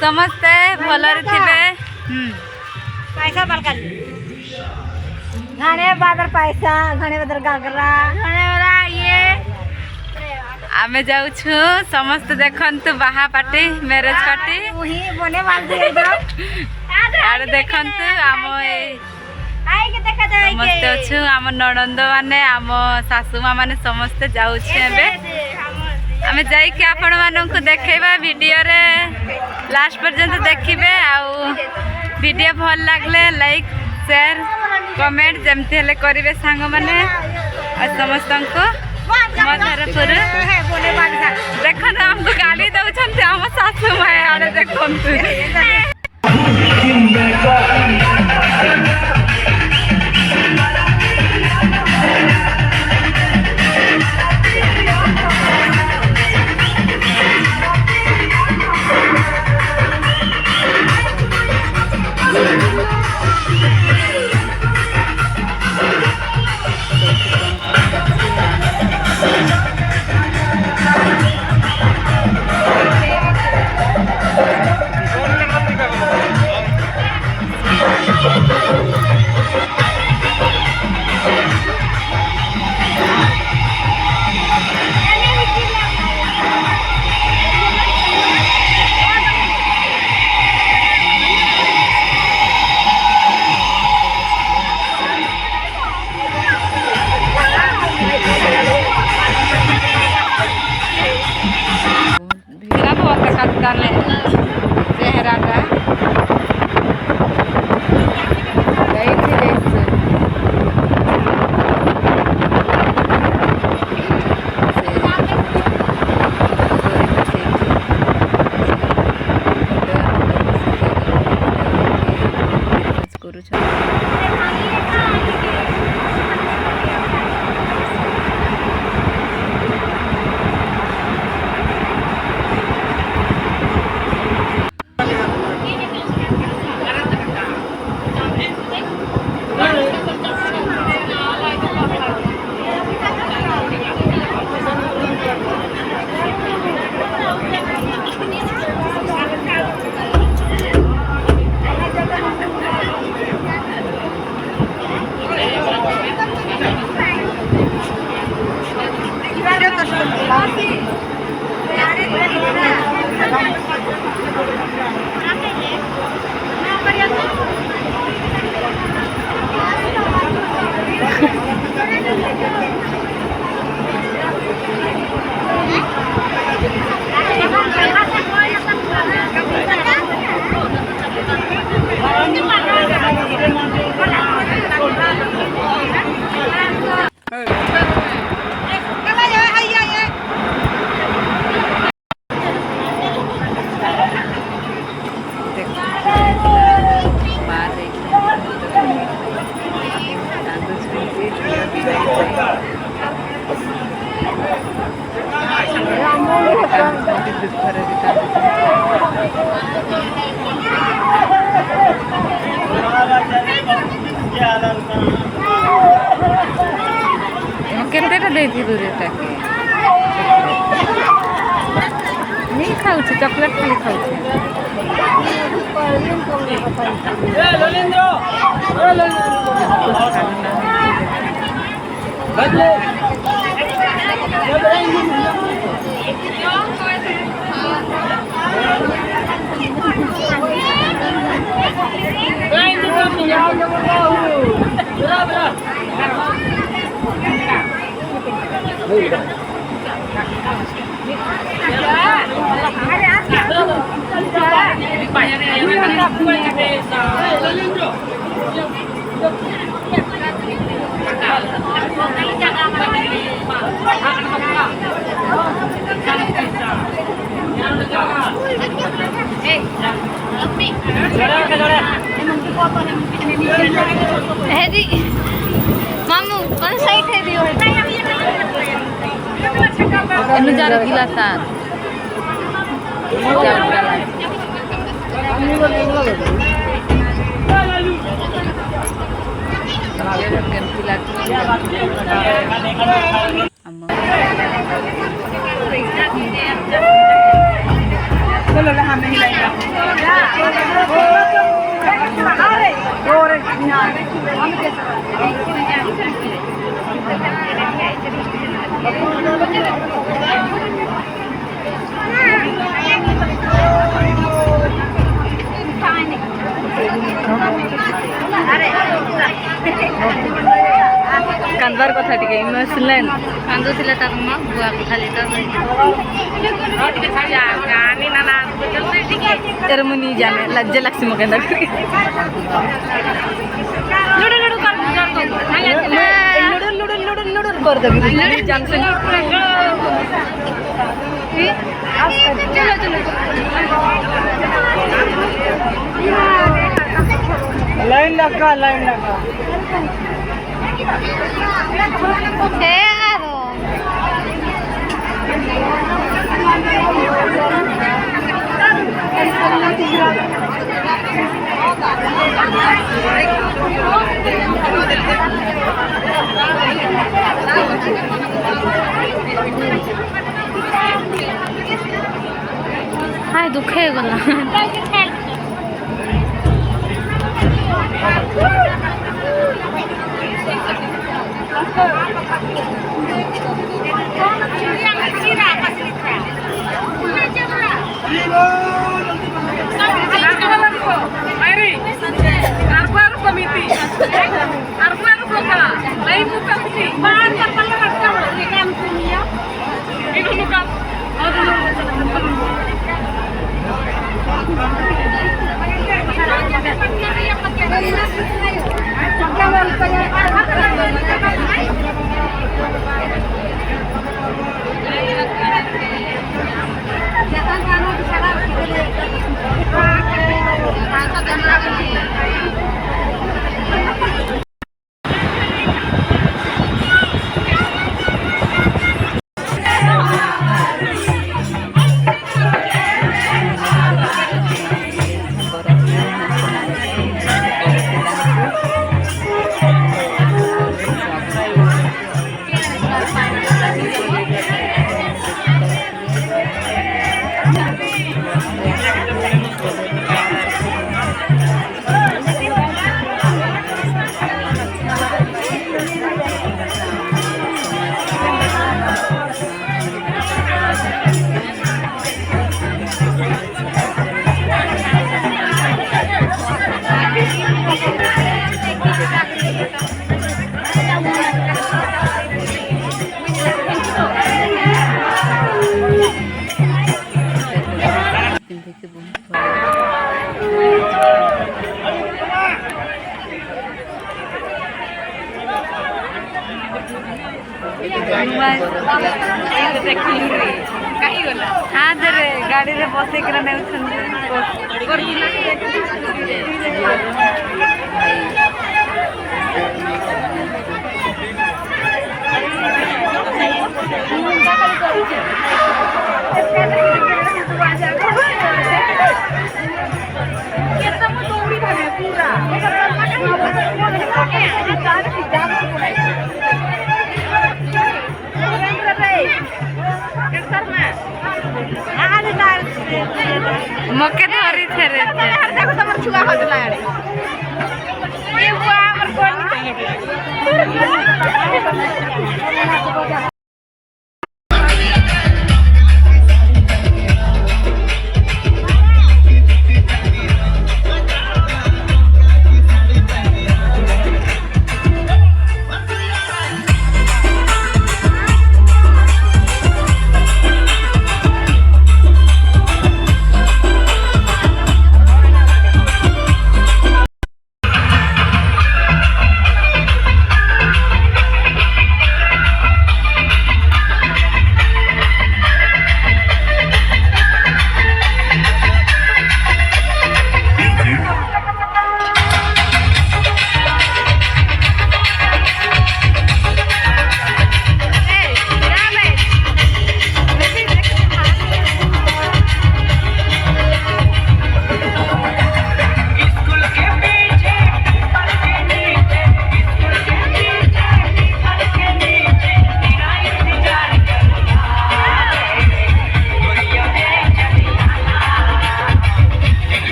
समस्ते भलरे थिबे। पैसा बलका घने बादर पैसा घने बादर गागरा घने वाला ये आमे जाऊ छु समस्त देखंतु बाहा पार्टी मैरिज पार्टी वही बने वाल दे दो आरे देखंतु आम ए आई के देखा जाए समस्त छु आम ननंद माने आम सासू मां माने समस्त जाऊ छु एबे आमे जाई के आपण मानन को देखेबा वीडियो रे लास्ट पर्यंत देखिबे आउ वीडियो भल लागले लाइक शेयर कमेंट जेमती हेले करिवे सांग माने आ समस्त को मधुरपुर देखो ना हमको गाली दौरान आम सासू माए आड़े देखो केतेटा देथिलु रे ताके नहीं खाऊ छी चॉकलेट खाली खाऊ छी ए ललिंद्र बदले मामू कौन साइड है दियो एनु जार गिलासान କାନ୍ଦବାର କଥା ଟିକେ ଇମୋସନାଲ କାନ୍ଦୁଥିଲେ ତାର ମା ବୁଆକୁ ଖାଲି ତ तेरे मुनी जाने लज्जा लक्ष्मी मके अंदर लुडु लुडु कर लुडु लुडु लुडु लुडु कर दे जंक्शन चलो चलो लाइन लगा हे आरो हाय दुखे गला गाड़ी रे बस मके धरी थे रे देखो तमर छुआ हो गला रे ये बुआ हमर कोन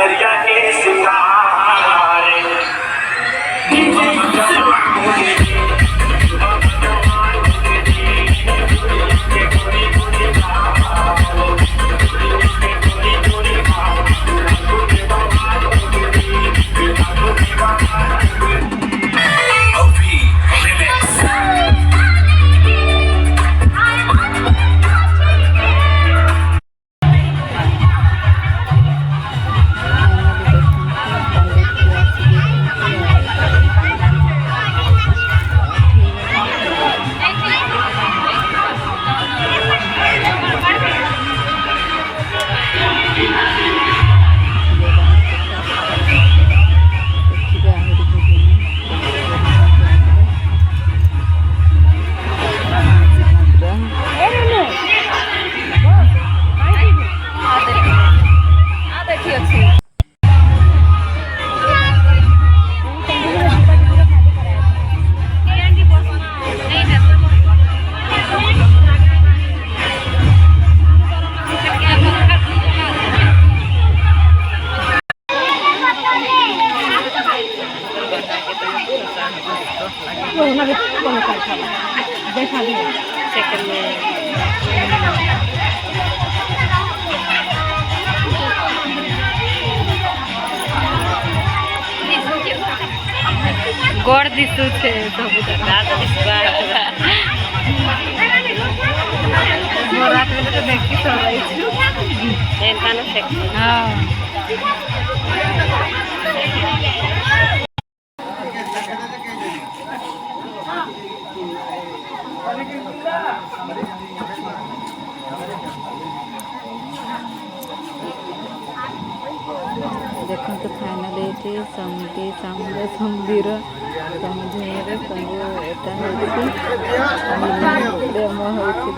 नजरिया के सितारे गोड़ दिसु छे सब दादा दिसबा मोरा तो देखी तो रही छु एनका न से हां देखो तो फाइनल ये समुद्र सामने समुद्र समुद्र सब एटा होती प्रेम होती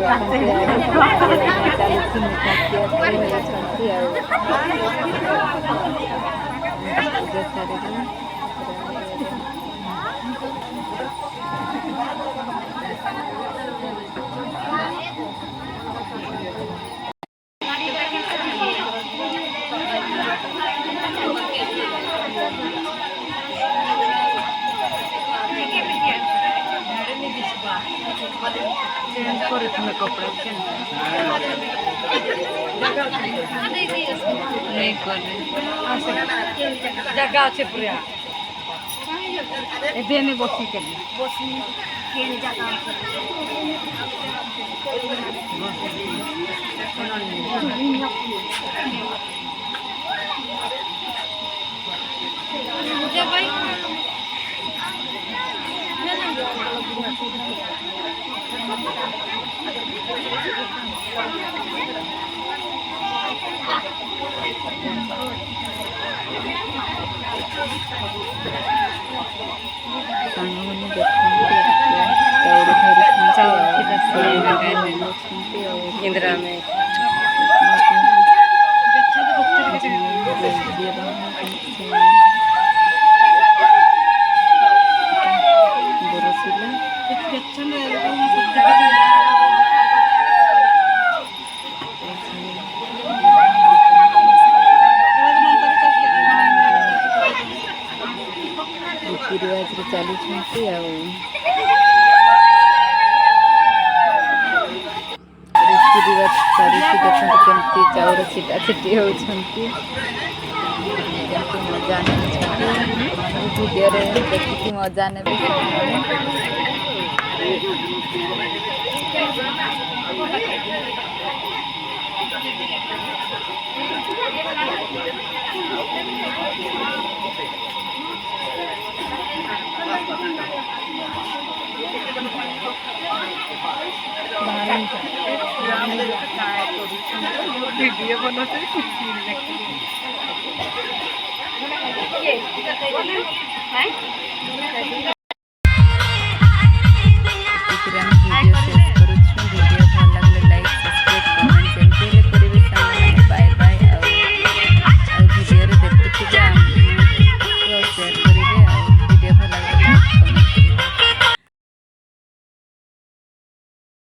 कपड़ा जगह अच्छे पूरा देने बसी के भाई इंदिरा में रिवाज चली रीति रिवाज चली देखते केमती चाउर छिटा छिटी होती मजा भिडियो देखिकी मजा ने वीडियो बनाते हैं